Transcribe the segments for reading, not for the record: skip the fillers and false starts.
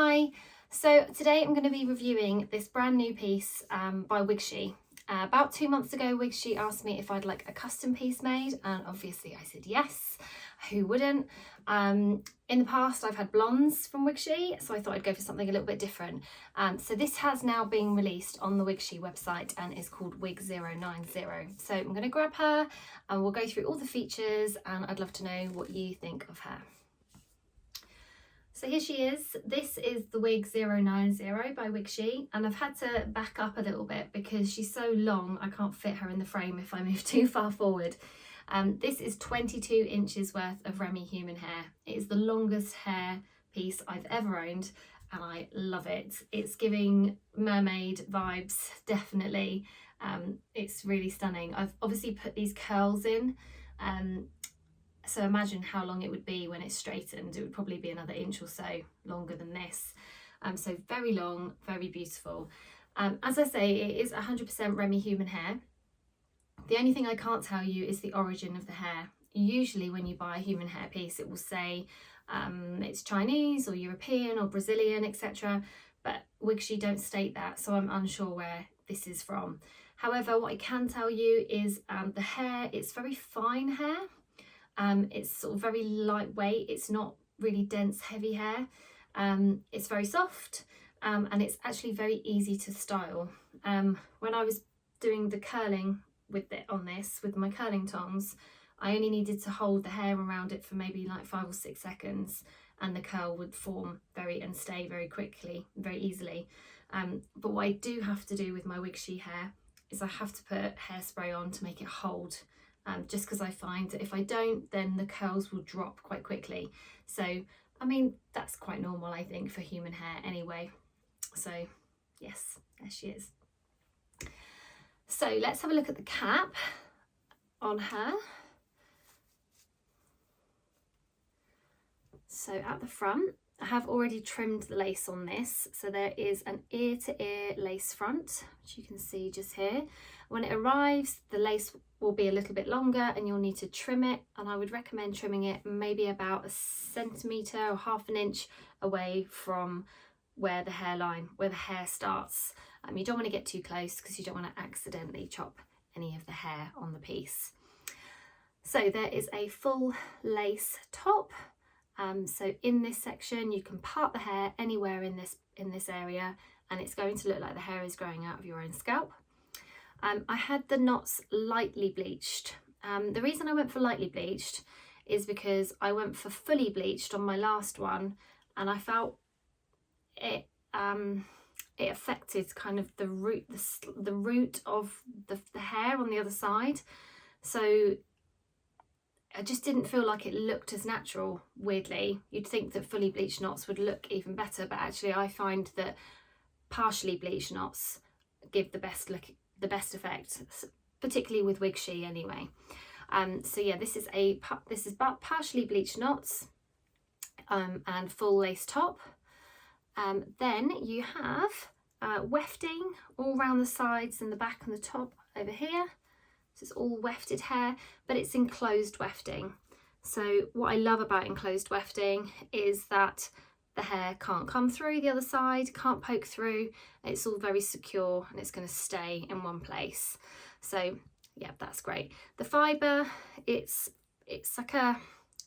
Hi, so today I'm going to be reviewing this brand new piece by WigShe. About 2 months ago, WigShe asked me if I'd like a custom piece made, and obviously I said yes, who wouldn't? In the past I've had blondes from WigShe, so I thought I'd go for something a little bit different. So this has now been released on the WigShe website and is called Wig090. So I'm going to grab her and we'll go through all the features, and I'd love to know what you think of her. So here she is. This is the Wig090 by WigShe, and I've had to back up a little bit because she's so long I can't fit her in the frame if I move too far forward. This is 22 inches worth of Remy human hair. It is the longest hair piece I've ever owned and I love it. It's giving mermaid vibes, definitely. It's really stunning. I've obviously put these curls in. So imagine how long it would be when it's straightened. It would probably be another inch or so longer than this. So very long, very beautiful. As I say, it is 100% Remy human hair. The only thing I can't tell you is the origin of the hair. Usually when you buy a human hair piece, it will say it's Chinese or European or Brazilian, etc. But WigShe don't state that, so I'm unsure where this is from. However, what I can tell you is the hair, it's very fine hair. It's sort of very lightweight. It's not really dense, heavy hair. It's very soft, and it's actually very easy to style. When I was doing the curling with it on this, with my curling tongs, I only needed to hold the hair around it for maybe like 5 or 6 seconds, and the curl would form and stay very quickly, very easily. But what I do have to do with my WigShe hair is I have to put hairspray on to make it hold. Just because I find that if I don't, then the curls will drop quite quickly. So, I mean, that's quite normal, I think, for human hair anyway. So, yes, there she is. So let's have a look at the cap on her. So at the front, I have already trimmed the lace on this. So there is an ear-to-ear lace front, which you can see just here. When it arrives, the lace will be a little bit longer and you'll need to trim it, and I would recommend trimming it maybe about 1 centimetre or ½ an inch away from where the hairline, where the hair starts. You don't want to get too close because you don't want to accidentally chop any of the hair on the piece. So there is a full lace top. So in this section you can part the hair anywhere in this area, and it's going to look like the hair is growing out of your own scalp. I had the knots lightly bleached. The reason I went for lightly bleached is because I went for fully bleached on my last one, and I felt it affected kind of the root of the hair on the other side. So I just didn't feel like it looked as natural, weirdly. You'd think that fully bleached knots would look even better, but actually I find that partially bleached knots give the best effect, particularly with WigShe anyway. So yeah, this is partially bleached knots and full lace top. Then you have wefting all around the sides and the back and the top over here. This is all wefted hair, but it's enclosed wefting. So what I love about enclosed wefting is that the hair can't come through the other side, can't poke through. It's all very secure and it's going to stay in one place. So yeah, that's great. The fibre, it's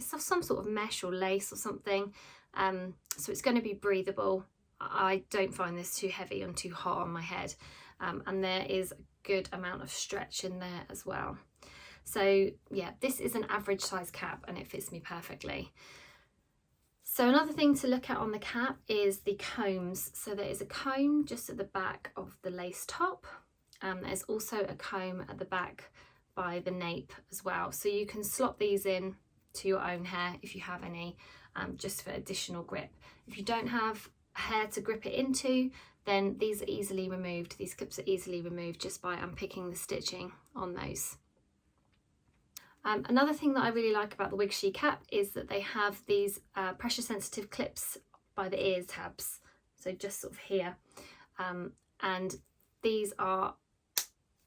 some sort of mesh or lace or something. So it's going to be breathable. I don't find this too heavy and too hot on my head. And there is a good amount of stretch in there as well. So yeah, this is an average size cap and it fits me perfectly. So another thing to look at on the cap is the combs. So there is a comb just at the back of the lace top. There's also a comb at the back by the nape as well. So you can slot these in to your own hair if you have any, just for additional grip. If you don't have hair to grip it into, then these are easily removed. These clips are easily removed just by unpicking the stitching on those. Another thing that I really like about the WigShe cap is that they have these pressure sensitive clips by the ear tabs, so just sort of here, and these are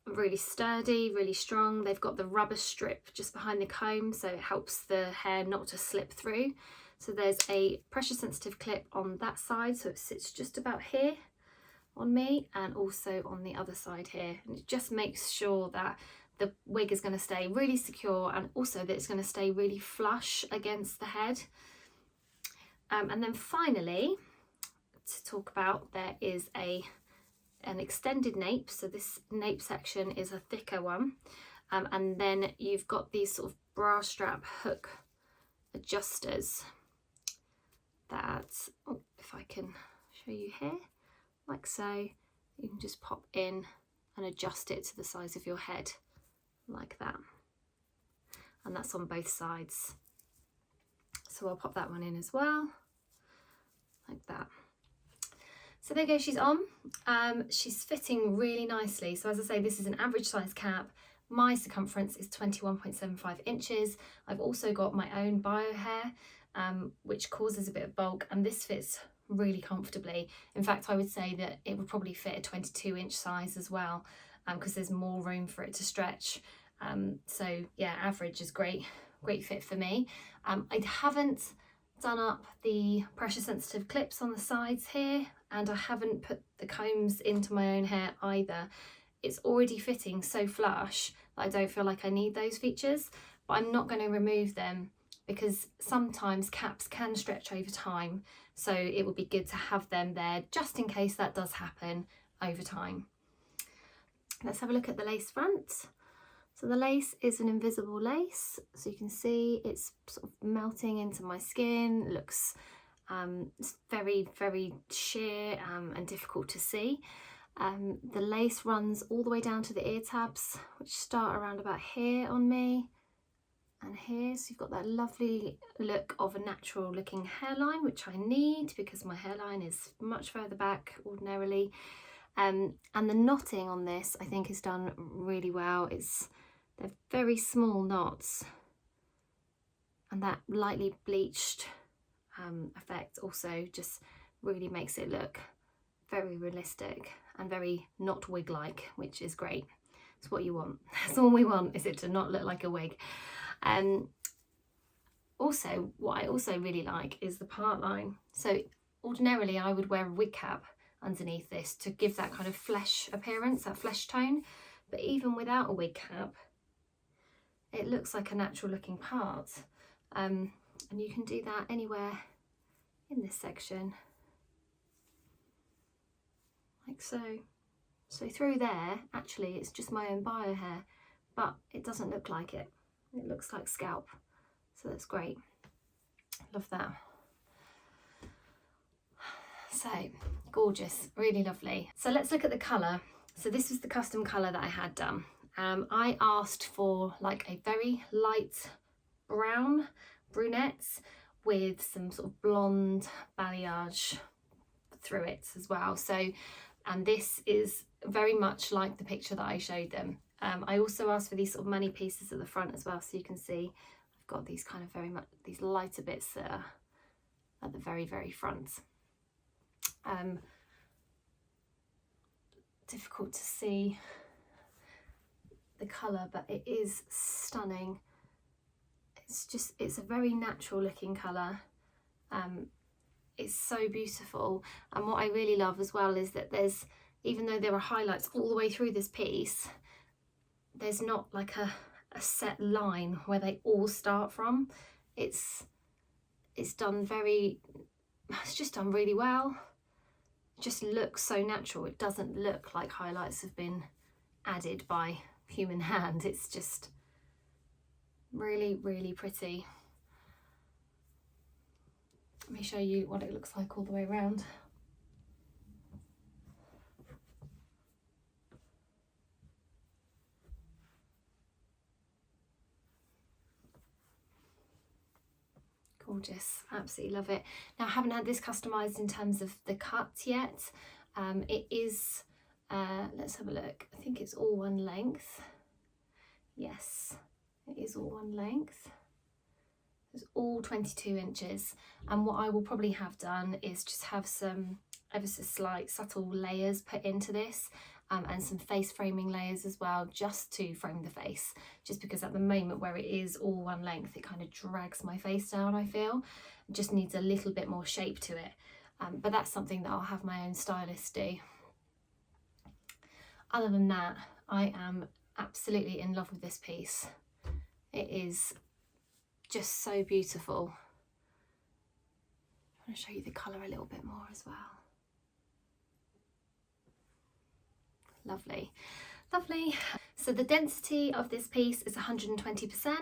really sturdy, really strong. They've got the rubber strip just behind the comb, so it helps the hair not to slip through. So there's a pressure sensitive clip on that side, so it sits just about here on me, and also on the other side here, and it just makes sure that the wig is going to stay really secure, and also that it's going to stay really flush against the head. And then finally, to talk about, there is an extended nape. So this nape section is a thicker one, and then you've got these sort of bra strap hook adjusters that, oh, if I can show you here, like so, you can just pop in and adjust it to the size of your head like that, and that's on both sides. So I'll pop that one in as well, like that. So there you go, she's on. She's fitting really nicely. So as I say, this is an average size cap. My circumference is 21.75 inches. I've also got my own bio hair, which causes a bit of bulk, and this fits really comfortably. In fact, I would say that it would probably fit a 22-inch size as well, because there's more room for it to stretch. So yeah, average is great fit for me. I haven't done up the pressure sensitive clips on the sides here, and I haven't put the combs into my own hair either. It's already fitting so flush that I don't feel like I need those features, but I'm not going to remove them because sometimes caps can stretch over time, so it would be good to have them there just in case that does happen over time. Let's have a look at the lace front. So the lace is an invisible lace, so you can see it's sort of melting into my skin. It looks it's very, very sheer and difficult to see. The lace runs all the way down to the ear tabs, which start around about here on me and here. So you've got that lovely look of a natural looking hairline, which I need because my hairline is much further back ordinarily. And the knotting on this, I think, is done really well. They're very small knots, and that lightly bleached effect also just really makes it look very realistic and very not wig-like, which is great. It's what you want. That's all we want, is it to not look like a wig. Also, what I also really like is the part line. So ordinarily I would wear a wig cap underneath this to give that kind of flesh appearance, that flesh tone, but even without a wig cap, it looks like a natural looking part. And you can do that anywhere in this section, like so. So through there, actually it's just my own bio hair, but it doesn't look like it. It looks like scalp, so that's great. Love that. So gorgeous, really lovely. So let's look at the colour. So this was the custom colour that I had done. I asked for like a very light brown brunette with some sort of blonde balayage through it as well. So, and this is very much like the picture that I showed them. I also asked for these sort of money pieces at the front as well, so you can see I've got these kind of very much these lighter bits that are at the very, very front. Difficult to see the colour, but it is stunning. It's a very natural looking colour. It's so beautiful, and what I really love as well is that there's, even though there are highlights all the way through this piece, there's not like a set line where they all start from. It's done very, it's just done really well. It just looks so natural. It doesn't look like highlights have been added by human hand. It's just really, really pretty. Let me show you what it looks like all the way around. Gorgeous, absolutely love it. Now I haven't had this customized in terms of the cut yet. It is, let's have a look. I think it's all one length. Yes, it is all one length. It's all 22 inches. And what I will probably have done is just have some ever so slight subtle layers put into this, and some face framing layers as well, just to frame the face, just because at the moment where it is all one length, it kind of drags my face down, I feel. It just needs a little bit more shape to it, but that's something that I'll have my own stylist do. Other than that, I am absolutely in love with this piece. It is just so beautiful. I'm going to show you the colour a little bit more as well. Lovely, lovely. So the density of this piece is 120%.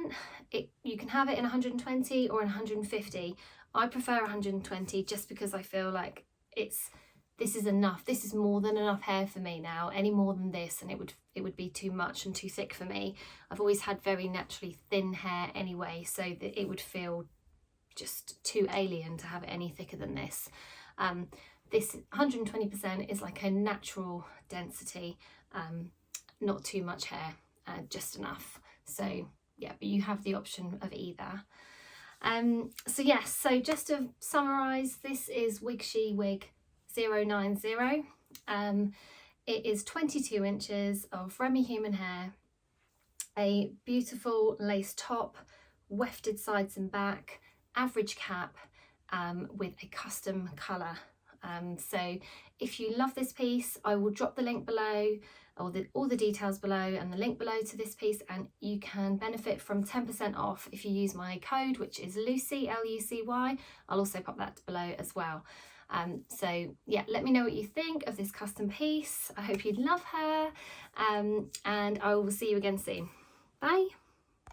You can have it in 120 or in 150. I prefer 120 just because I feel like this is enough. This is more than enough hair for me now. Any more than this and it would be too much and too thick for me. I've always had very naturally thin hair anyway, so that it would feel just too alien to have it any thicker than this. This 120% is like a natural density, not too much hair, just enough. So yeah, but you have the option of either. So yes, so just to summarise, this is WigShe Wig 090. It is 22 inches of remy human hair, a beautiful lace top, wefted sides and back, average cap, with a custom colour. So if you love this piece, I will drop the link below, or all the details below, and the link below to this piece, and you can benefit from 10% off if you use my code, which is Lucy, Lucy. I'll also pop that below as well. So yeah, let me know what you think of this custom piece. I hope you love her, and I will see you again soon. Bye.